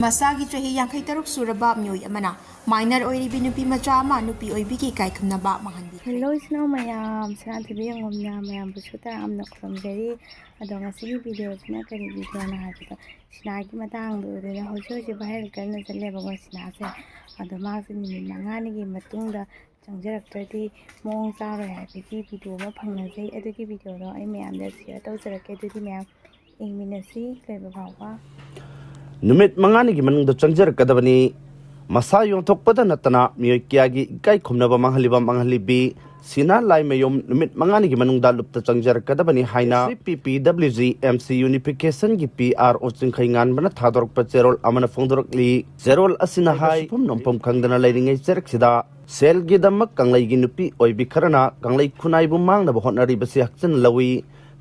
Masagi chahi yankai taruk suraba miyoi amana minor oiribi nupi macha ama nupi oibigi kaikhamnaba mahanbi. Hello snow mayam sana tibi ngomna mayam busuta amna khomjari ado ngasigi video sina kari video na habido sina ki matang do de hojo bahel karna challe bago sina se ado ma se ni mangani gi matungda changjaraktardi mong charo ya bigi video ma phangna jai ado ki video do ai mayam da share tawjarake adu mayam ingminasi leiba bawa Numit mangani gi manung do changjarakadabani masa yong thokpada natana miyoi kyagi ikai khumnaba manghalibi sina laimayum numit mangani gi manung da lupta changjarakadabani haina CPPWG MC unification gi PRO chingkhai ngan bana thadorok pa cherol amana phongdorokli cherol asina hai phum nompom khangdana leiringai chereksida sel gi damak kanglai gi nupi oibi kharana kanglai khunai bu mangna ba honari basi hakchan lawi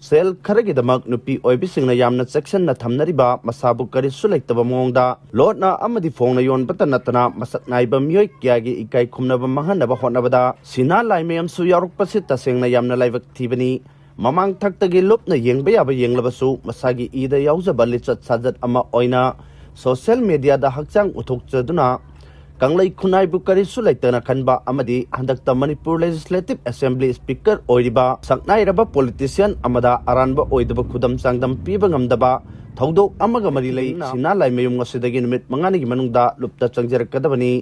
sel kharagi damak nupi oibi singna yamna section na thamnariba masabu kari sulaitaba mongda lotna amadi phongna yon patanatana masak naiba myoi kyagi ikai khumnaba mahanaba honabada sina laimayum su yaruk pasit tasengna yamna laibak thibani mamang thaktagi lopna yengba yaba yenglabasu masagi ida yaujaba lichat sajat ama oina social media da hakchang uthokchaduna kanglai khunai bu kari sulaitana khanba amadi handakta Manipur Legislative Assembly Speaker oiriba saknai raba politician amada aranba oidaba khudam changdam piba ngamdaba thodok amaga mari lei sina laimayum ngasidagi numit mangani gi manungda lupta changjarakadabani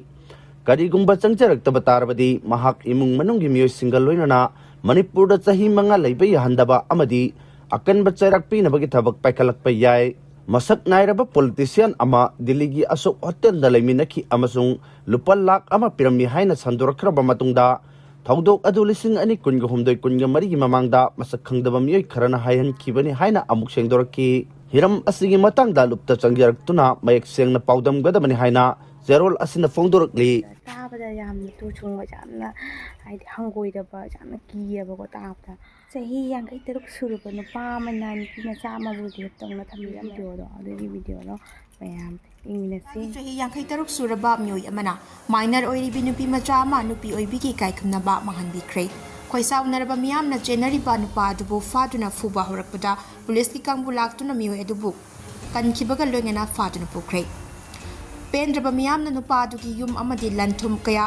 karigumba changjarakta tarabadi mahak imung manung gi miyoi single loinana Manipur da chahi manga leiba yahandaba amadi akanba chairakpi nabagi thabak paikalakpa yai masak nairaba politician ama diligi asok hotel da laiminaki amasung lupa lakh ama pirami haina sandorakraba matungda thodok adu lising ani kunga humdoi kunga mari gi mamangda masak khangdaba miyoi kharana haihan khibani haina amuk sengdoraki hiram asigi matangda lupta changjaraktuna mayak sengna paudam gadabani haina zerol asina phongdorokli tabada yamna tu chungba jamna haidi hangoidaba jamna kiyaba ko tabda chahi yankai taruk suruba nupa mana nupi macha ama bu de tongna thami video do adu video no mayam ingminasi Chahi yankai taruk suraba miyoi amana minor oiribi nupi macha ama nupi oibigi kaikhamnaba mahanbi kre khoisa unaraba miyam na generiba nupa adubu faduna fuba horakpada police ki kangbu laktuna miyoi adubu kankibaga loingena faduna pukre Pendraba miyamna nupa adugi yum amadi lanthum kaya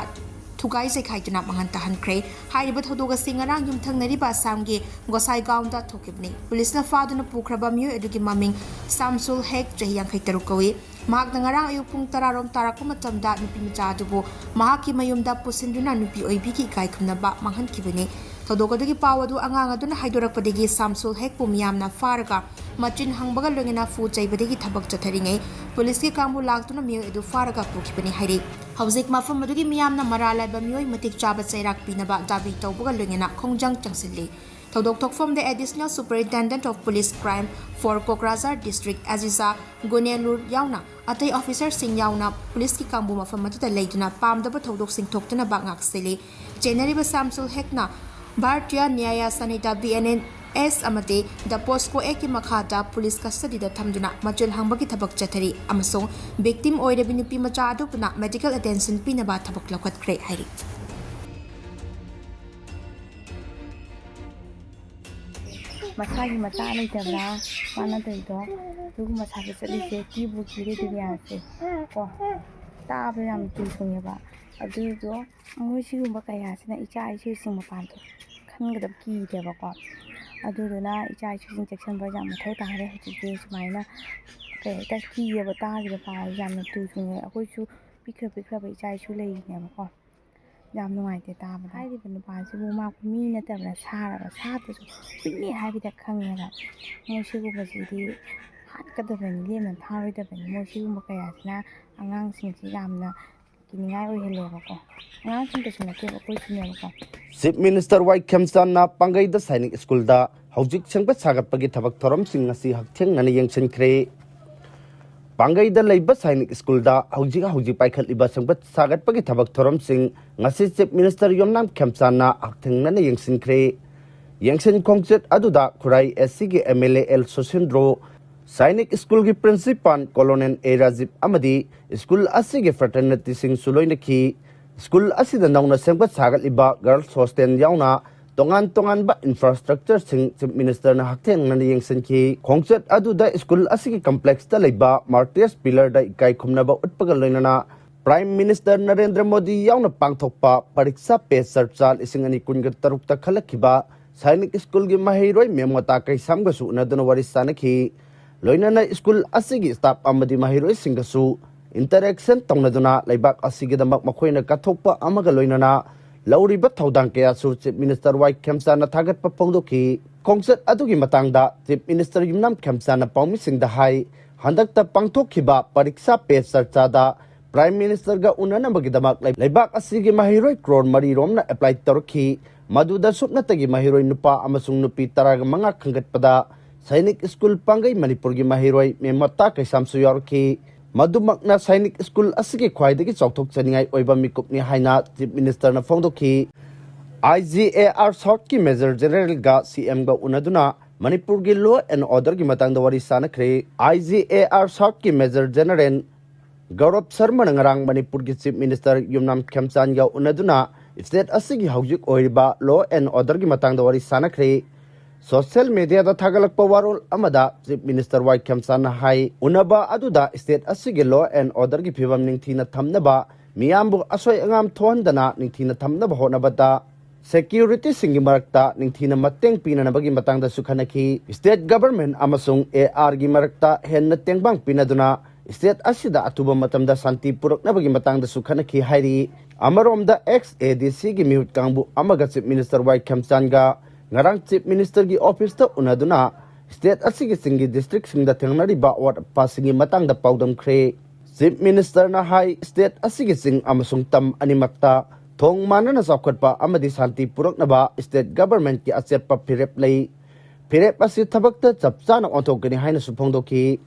thugai sekhaituna manganta hankre hairiba thodoga singarang yum thangnariba samgi gosai gaunda thokibni police na faduna pukraba miyoi adugi maming samsul hek chahi yankai tarukawi mahak ngarang ayuk pung tararom tarakpa matamda nupi macha adubu mahaki mayumda pusinduna nupi oibigi kaikhamnaba manghankibani thodogadagi pawadu angang aduna haidorakpadagi samsul hek pu miyamna faraga machin hangbaga longena fu chaibadagi thabak chatharingai police ki kangbu laktuna miyoi edu faraga pukibani hairi hauzik mafam adugi miyamna maralaiba miyoi matik chaba chairak pinaba dabi tawbaga longena khongjang changsilli thodok thokfam the additional superintendent of police crime for Kokrajhar district Aziza Gunelur yauna atai officer sing yauna police ki kangbu mafam atuda leiduna pamdaba thodok sing thoktuna ba ngak seli general samsul hekna Bharatiya Nyaya Sanhita BNN S amate the Posco Eki Makhata police custody da thamduna machul hangbagi thabak chathari amasong victim oirabi nupi macha adupuna medical attention pinaba thabak lakwat kre hairi masagi mata lai jabra mana dei do du masagi chali se ki bu ki re diya se ko ta ba yam tu sunge ba adu do moi si gumba kaya sina icha ai si sing mapan to khangadab ki de ba ko adu do na icha ai si sing section ba jam thau ta re hu ji sumaina ke ta ki ye ba ta ge ba jam tu sunge akoi su pikra ba icha ai su lei ne ba ko jam nuai te ta ba hai di ban ba si bu ma mi na ta ba sa ta su pini hai bi ta khang ne ba moi si gu ba si di hat ka da ban le man tha ri da ban moi si gu ba kaya sina angang sing si jam na kiningai oi hele ba ko angang sing ta sina ke ba koi sine ba ko Chief Minister Wai Khemchan na pangai da Sainik School da hojik changba sagatpagi thabak thorom sing ngasi haktheng nani yengchenkhre pangai da leiba Sainik School da hojik paikhatliba changba sagatpagi thabak thorom sing ngasi Chief Minister Yomnam Khemchan na haktheng nani yengchenkhre yengchen khongchet aduda khurai SC ge MLA L Sosindro Sainik School ki principal Colonel A Rajib amadi school asige fraternity sing suloinaki school asida nauna sengpa sagat liba girls hostel yauna tongan tongan ba infrastructure sing Chief Minister na hakten na yengsen ki khongchet adu da school asigi complex ta leiba Martyrs Pillar da ikai khumna ba utpagal loinana Prime Minister Narendra Modi yauna pangthokpa pariksa pe sarchal ising ani kunga taruk ta khalakhiba Sainik School gi mahiroi memota kai samga su na dun wari sanakhi loinana school asigi staff amadi mahiroi singasu interaction tongna laibak asigi damak makhoina kathokpa amaga loinana lauriba thodang kaya su Chief Minister Wai Khemsana thagat pa pongdoki kongset adugi matangda Chief Minister Yumnam Khemsana paumi singda hai handakta pangthokhiba pariksa pe sarchada Prime Minister ga unana magidamak laibak asigi mahiroi crore mari romna apply torki maduda supnatagi mahiroi nupa amasung nupi taraga manga khangatpada Sainik School pangai Manipur gi mahiroi memata kaisamsu yorki Madumakna Sainik School asigi khwaidagi chawthok chaningai oiba mikupni haina Chief Minister na phongdoki IGAR South ki Major General ga CM ga unaduna Manipur gi law and order gi matangda wari sanakre IGAR South ki Major General Gaurav Sharma ngarang Manipur gi Chief Minister Yumnam Khemchan ga unaduna state asigi haujuk oiba law and order gi matangda wari sanakre Social media da thagalakpa warol amada Chief Minister Wai Khemsana hai unaba aduda state asigi law and order gi phibam ningthina thamnaba miyambu asoi angam thondana ningthina thamnaba honabata security singi marakta ningthina mateng pinanabagi matangda sukhanaki state government amasung AR gi marakta henna tengbang pinaduna state asida atuba matamda santi puraknabagi matangda sukhanaki hairi amaromda ex ADC gi mihut kangbu amaga Chief Minister Wai Khemchan ga ngarang Chief Minister gi office ta unaduna state asigi singi district singda thengnari ba wat pasingi matangda paudam khre Chief Minister na hai state asigi sing amasung tam animakta thong manana sakhatpa amadi santi puraknaba state government ki achep pa phirep lei phirep asi thabakta chapchana onthokani haina suphongdoki